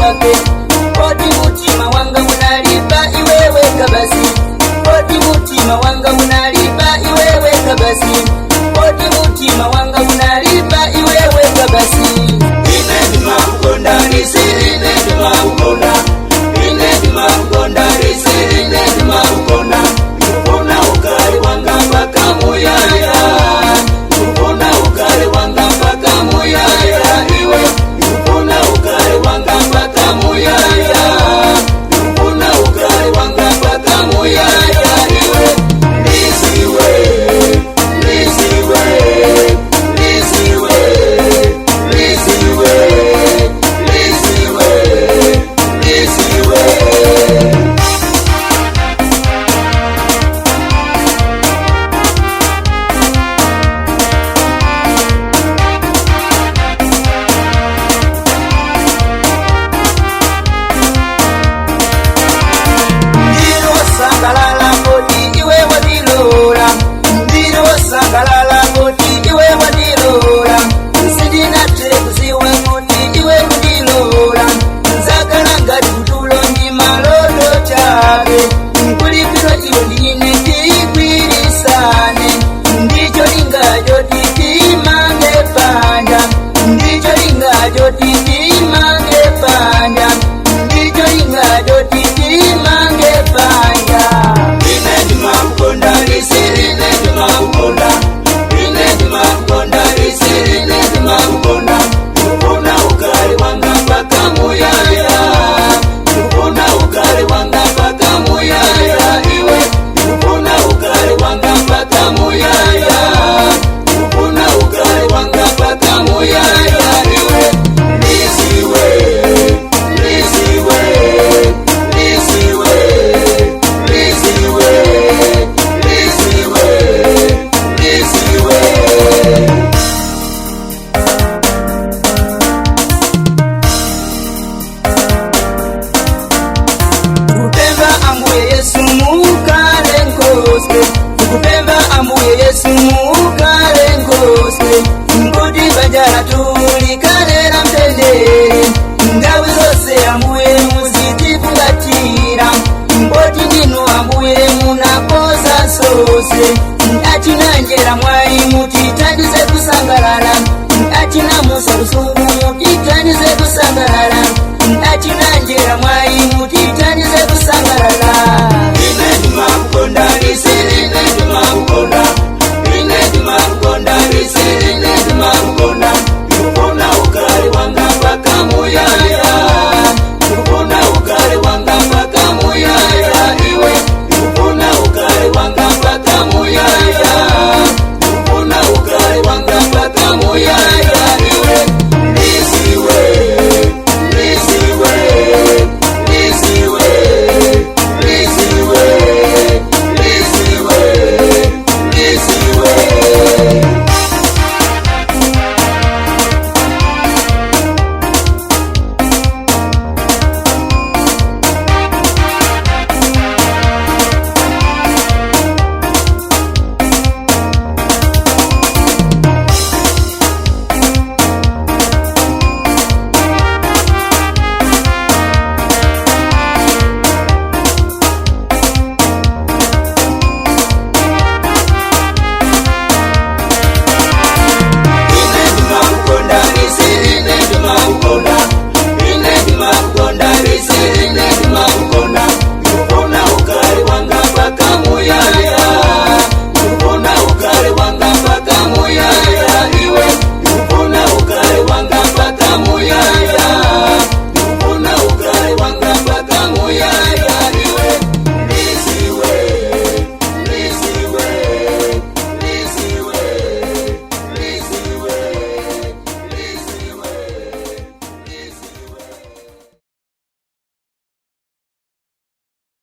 wake. Kodi mutima wanga munalipa iwewe kabasi. Kodi mutima wanga munalipa iwewe kabasi. Kodi mutima wanga munalipa iwewe kabasi. Ine ndimakukonda lisiri, ine ndimakukonda. Ine ndimakukonda lisiri, ine ndimakukonda. Ndikufuna ukali wanga mpaka muyaya. Ndikufuna ukali wanga mpaka muyaya iwe. Ndikufuna ukali wanga mpaka muyaya. Ndikufuna ukali wanga mpaka muyaya iwe. Lisiwe, lisiwe, lisiwe, lisiwe, lisiwe, lisiwe. Ndiro sangalala koti iwe wadilora. Ndiro sangalala koti iwe wadilora. Sindinate kuziwa koti iwe kudilora. Nzagala ngati kutulo ndi maloto chabe. Nkulipiro iwe ndine tikwirisane. Ndicho lingacho titimange panja. Ndicho lingacho titimange panja. Ndicho lingacho titimange panja. Ine ndimakukonda lisiri, ine ndimakukonda. Ine ndimakukonda lisiri, ine ndimakukonda. Ndikufuna ukali wanga mpaka muyaya. Ndikufuna ukali wanga mpaka muyaya iwe. Ndikufuna ukali wanga mpaka muyaya. Ndikufuna ukali wanga mpaka muyaya iwe. Lisiwe, lisiwe, lisiwe, lisiwe, lisiwe, lisiwe. Tukupemba ambuye Yesu mukale nkoswe. Tukupemba ambuye Yesu mukale nkoswe. Nkoti bajala tulikalera mtendere. Ndawi zose ambuye muzitifungatira. Nkoti ndinu ambuye munakoza sose. Achinanjera mwayi mutitanize kusangalala. Achina musa kusungu mutitanize kusangalala. Achina